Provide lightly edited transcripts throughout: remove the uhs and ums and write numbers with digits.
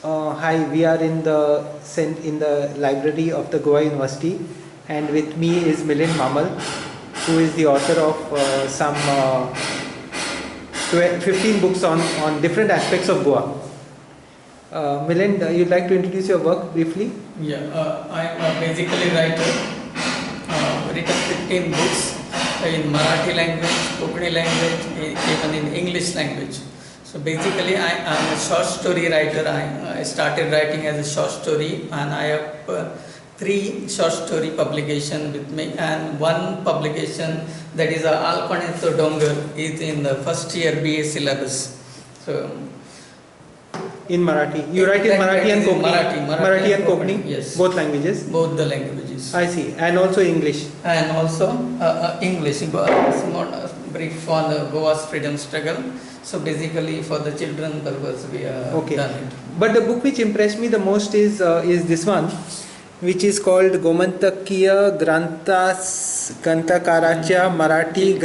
Hi, we are in the library of the Goa University, and with me is Milind Mamal, who is the author of some 15 books on different aspects of Goa. Milind, you'd like to introduce your work briefly? Yeah, I'm a basically writer. Written 15 books in Marathi language, Konkani language, even in English language. So basically, I'm a short story writer. I started writing as a short story, and I have 3 short story publication with me, and one publication that is a Alpanito Dongar is in the first year BA syllabus. So in Marathi. You write in Marathi and Konkani? Marathi and Konkani? Yes. Both languages? Both the languages. I see. And also English? And also English. Small brief on the Goa's freedom struggle. So basically for the children purpose we have done it. But the book which impressed me the most is this one, which is called Gomantakiya Granthakaracha Marathi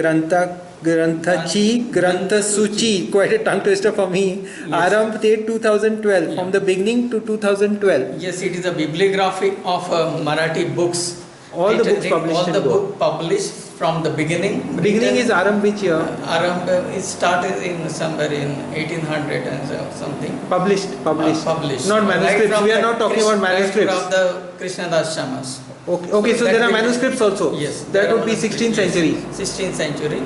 Granthachi Grantha Suchi. Quite a tongue twister for me. Yes. Arambh date 2012, from the beginning to 2012. Yes, it is a bibliography of Marathi books. All the books published. All the books published from the beginning. Beginning is Arambh which year? Arambh is started in somewhere in 1800 and something. Published. Not manuscripts. Right, we are not talking about manuscripts. From the Krishnadas Shamas. Okay, so there are manuscripts also. Yes. That would be 16th century. 16th century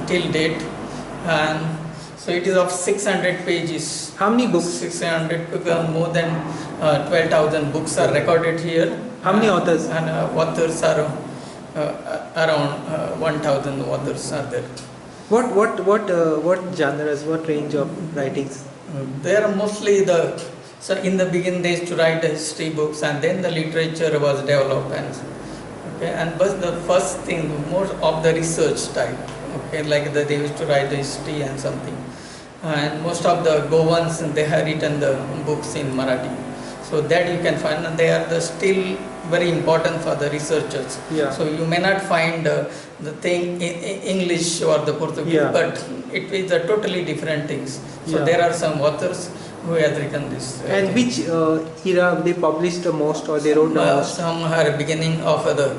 till date, and so it is of 600 pages. How many books? 600, more than 12,000 books are recorded here. How many authors? And authors are around 1,000 authors are there. What genres? What range of writings? They are mostly so in the beginning they used to write history books, and then the literature was developed, and but the first thing more of the research type. Okay, like they used to write the history and something, and most of the Goans they have written the books in Marathi, so that you can find, and they are still very important for the researchers. Yeah. So you may not find the thing in English or the Portuguese, but it is a totally different things. So there are some authors who has written this. And which era they published the most, or they wrote the most? Some are beginning of the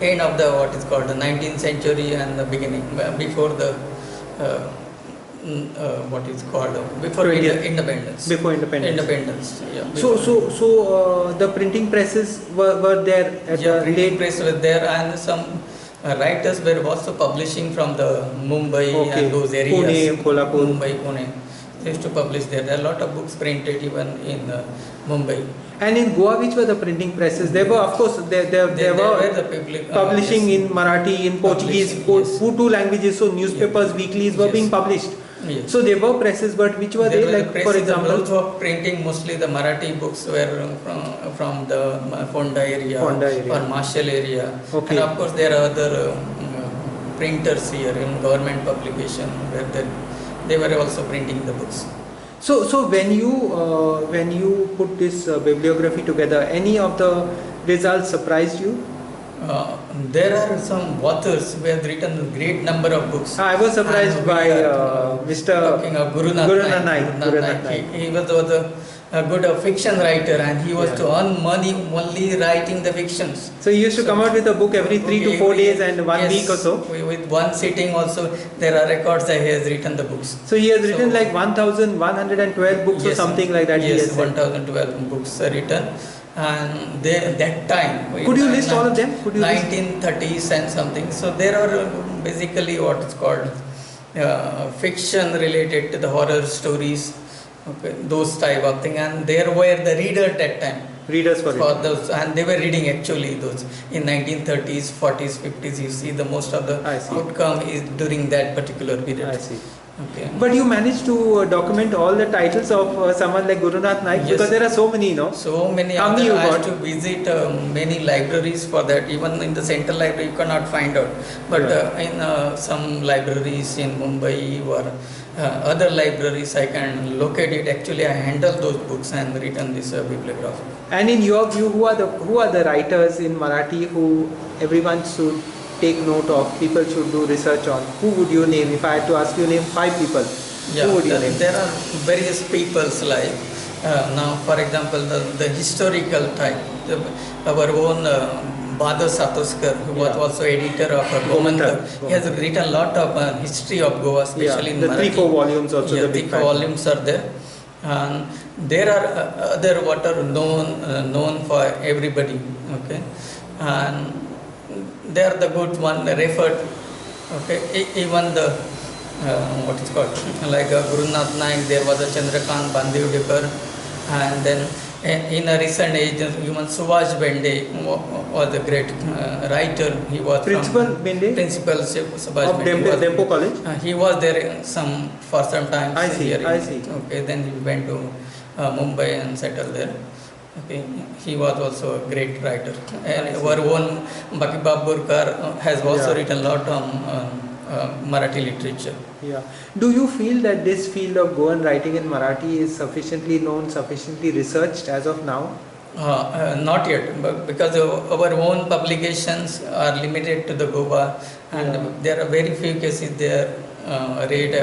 end of the what is called the 19th century and the beginning before the what is called before independence. Before independence. Independence. Yeah. So the printing presses were there at the printing press was there, and some writers were also publishing from the Mumbai and those areas. Pune, Kolhapur. Mumbai, Pune. They used to publish there. There are a lot of books printed even in Mumbai. And in Goa, which were the printing presses? There were, of course, there were the public, publishing in Marathi, in Portuguese, two languages. So newspapers, weeklies were being published. Yes. So there were presses, but which were they? Like, for example, also printing mostly the Marathi books were from the Fonda area or Marshall area. Okay. And of course there are other printers here in government publication where they were also printing the books. So when you put this bibliography together, any of the results surprised you? There are some authors who have written a great number of books. I was surprised by Mr. Talking of Gurunath Naik. He was a good fiction writer, and he was to earn money only writing the fictions. So he used to come out with a book every 3 to 4 days and 1 week or so. With one sitting also, there are records that he has written the books. So he has written like 1,112 books or something like that. Yes, 1,012 books are written. And that time, could you list all of them? 1930s and something. So there are basically what is called fiction related to the horror stories, those type of thing. And there were the readers that time. Readers for those, and they were reading actually those in 1930s, 40s, 50s. You see, the most of the outcome is during that particular period. I see. Okay. But you managed to document all the titles of someone like Gurunath Naik, because there are so many, So many. How many you got? To visit many libraries for that. Even in the central library, you cannot find out. But in some libraries in Mumbai or other libraries, I can locate it. Actually, I handle those books and written this bibliography. And in your view, who are the writers in Marathi who everyone should take note of, people should do research on? Who would you name? If I had to ask you name 5 people, who would you name? There are various peoples like Now, for example, the historical type, our own Badar Satoskar, who was Yeah. also editor of Gomantak, he has written a lot of history of Goa, especially in the Marathi. 3-4 volumes also, Yeah, the big 3-4 volumes are there. And there are other what are known for everybody, okay, and they are the good one referred, okay. Even the what is called like Gurunath Naik, there was a Chandrakant Bandivdekar, and then in a recent age, even Subhash Bende was a great writer. He was Principal from, Bende? Principal Subhash Of Bende was, Dempo College? he was there for some time. I see, Here I see. Okay, then he went to Mumbai and settled there. Okay, he was also a great writer. And our own Baki Burkar has also written a lot on Marathi literature. Yeah. Do you feel that this field of Goan writing in Marathi is sufficiently known, sufficiently researched as of now? Not yet, but because our own publications are limited to the Goa, and there are very few cases there read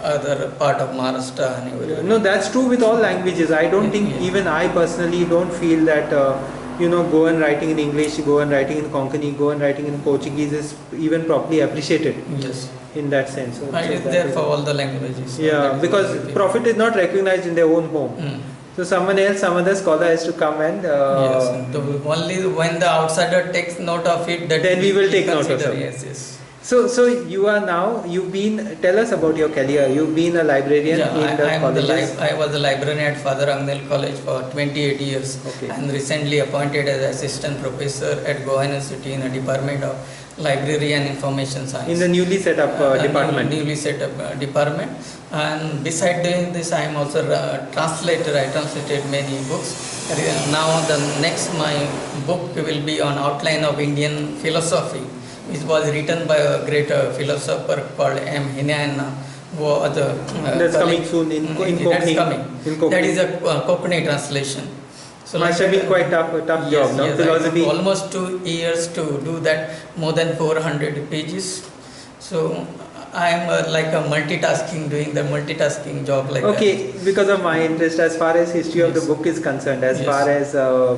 other part of Maharashtra and everywhere. No, that's true with all languages. I don't think, even I personally don't feel that Goan writing in English, Goan writing in Konkani, Goan writing in Portuguese is even properly appreciated. Yes. In that sense. So It is there for all the languages. Yeah, because prophet is not recognized in their own home. So someone else, some other scholar has to come and... yes, only when the outsider takes note of it, that then we will take note of it. Yes, yes. So you are now, tell us about your career. You've been a librarian in the colleges. I was a librarian at Father Agnel College for 28 years, and recently appointed as assistant professor at Goa University in the Department of Library and Information Science. In the newly set up department. Newly set up department. And beside doing this, I am also a translator. I translated many books. Now the next my book will be on outline of Indian philosophy, which was written by a great philosopher called M. Hinayana. That's coming soon in Konkani. That's coming. That is a Konkani translation. So must have been quite tough job. Yes, Philosophy. Almost 2 years to do that, more than 400 pages. So I am like a doing the multitasking job like that. Because of my interest as far as history of the book is concerned, as far as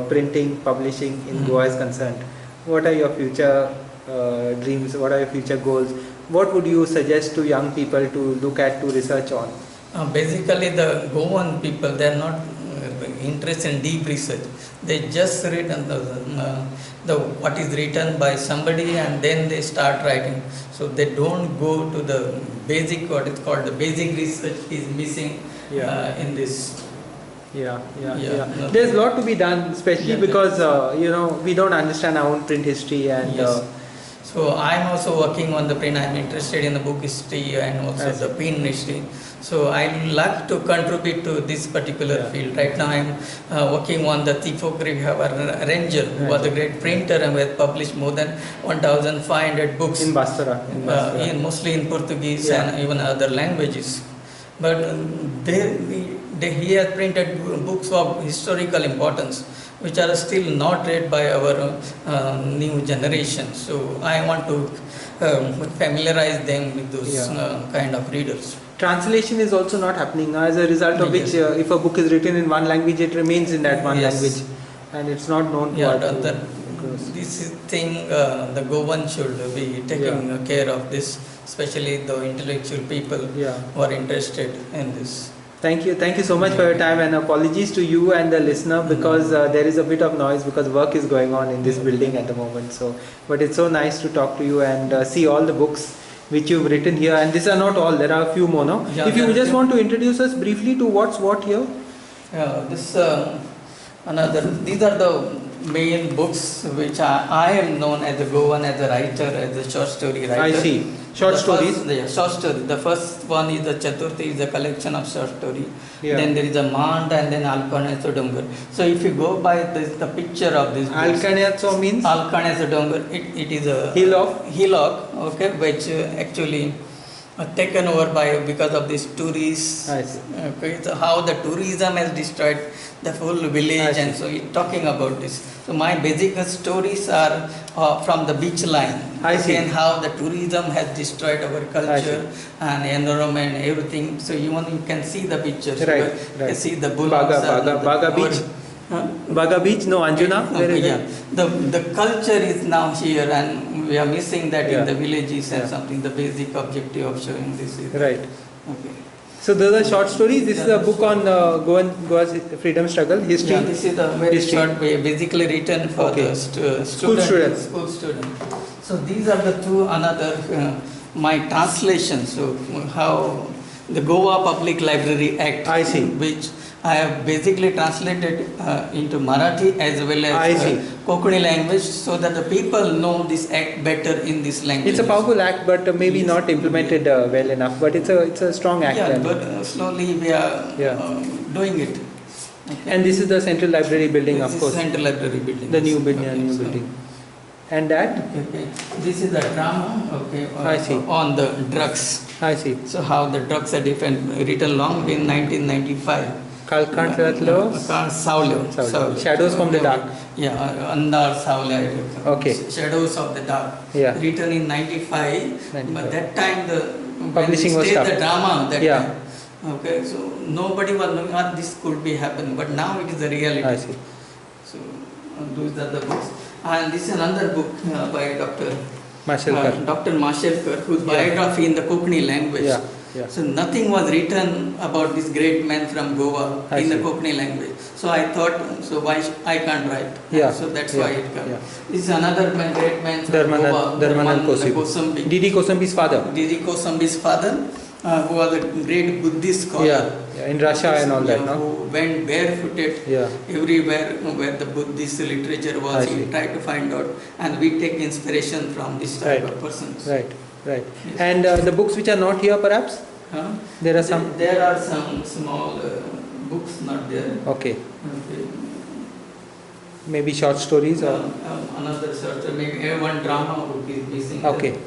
printing, publishing in Goa is concerned, what are your future dreams? What are your future goals? What would you suggest to young people to look at, to research on? Basically, the Goan people, they are not interested in deep research. They just read the what is written by somebody, and then they start writing. So they don't go to the basic, what is called the basic research is missing in this. Yeah. There's a lot to be done, especially because we don't understand our own print history and. So I'm also working on the print. I'm interested in the book history and also the print history. So I like to contribute to this particular field. Right now I'm working on the Tifokri Ranger, who was a great printer and who has published more than 1,500 books. In Bastara. Mostly in Portuguese and even other languages. But he has printed books of historical importance, which are still not read by our new generation. So I want to familiarize them with those kind of readers. Translation is also not happening, as a result of which if a book is written in one language, it remains in that one language and it's not known this thing the Goan should be taking care of this, especially the intellectual people who are interested in this. Thank you so much for your time, and apologies to you and the listener because there is a bit of noise because work is going on in this building at the moment. So, but it's so nice to talk to you and see all the books which you've written here, and these are not all, there are a few more now. If you just want to introduce us briefly to what's what here. These are the main books which I am known as a Goan, as a writer, as a short story writer. I see. Short stories? Short story. The first one is the Chaturthi, is a collection of short story. Then there is a Mand, and then Alkanetso Dongar. So if you go by the picture of this book, Alkanetso means? Alkanetso Dongar, it is a hillock, okay, which actually taken over by because of these tourists. I see. Okay, so how the tourism has destroyed the whole I village, see. and so he's talking about this. So my basic stories are from the beach line. I see. And how the tourism has destroyed our culture and environment, everything. So you can see the pictures. Right, You can right. see the bullocks. Baga Beach. Baga Beach, no, Anjuna. Where is yeah. it? The culture is now here, and we are missing that Yeah. in the villages and Yeah. something. The basic objective of showing this is Right. okay. So those are short stories. This is a book on Goa's freedom struggle, history. Yeah, this is a very History. short way, basically written for Okay. the School students. School student. So these are the two another my translations. So how the Goa Public Library Act, I see. which I have basically translated into Marathi as well I as see. Konkani language, so that the people know this act better in this language. It's a powerful act, but maybe Yes. not implemented well enough. But it's a strong act. Yeah, and, but slowly we are Yeah. doing it. Okay. and this is the central library building, This of is course. Central Library building. The new Okay, building, so- building. And that, Okay. This is the drama. Okay. I see. On the drugs. I see. So how the drugs are different, written long in 1995. Kalkantratlo, Saulyo. Shadows from the Dark. Yeah, Andar Saulya. Okay. Shadows of the Dark. Yeah. Written in 95. 95. But that time the Publishing when was we stayed tough. the drama that Yeah. time. Okay, so nobody was knowing this could be happen, but now it is a reality. I see. So those are the books. And this is another book by Mashelkar. Dr. Mashelkar, whose Yeah. biography in the Konkani language. Yeah. Yeah. So nothing was written about this great man from Goa I in the see. Konkani language. So I thought, so why I can't write? Yeah. So that's Yeah. why it comes. Yeah. This is another great man from Goa, Dharmanand Kosambi. Kosambi. D.D. Kosambi's father. D.D. Kosambi's father, who was a great Buddhist scholar. Yeah. In Russia and all that, Yeah, no? who went barefooted Yeah. everywhere where the Buddhist literature was. I He see. tried to find out, and we take inspiration from this type Right. of persons. Right. Right. Yes. And the books which are not here, perhaps? Huh? There are some. There are some small books not there. Okay. Okay. Maybe short stories or. Another sort of maybe one drama book is missing. Okay. There.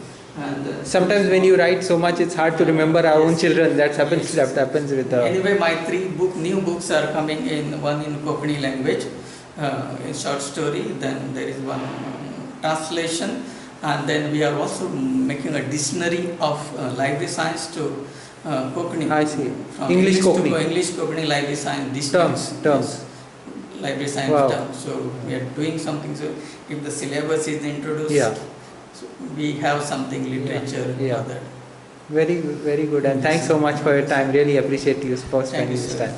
And Sometimes when you write so much, it's hard to remember our own children. That happens. That happens with the. Anyway, my new books are coming in. One in Konkani language, in short story. Then there is one translation, and then we are also making a dictionary of library science to Konkani. I see. From English to Konkani. English Konkani library science. These Terms. Library science Wow. terms. So we are doing something. So if the syllabus is introduced, Yeah. so we have something literature Yeah. for that. Very good. And thanks so much for your time. Really appreciate you for Thank spending you, this sir. time.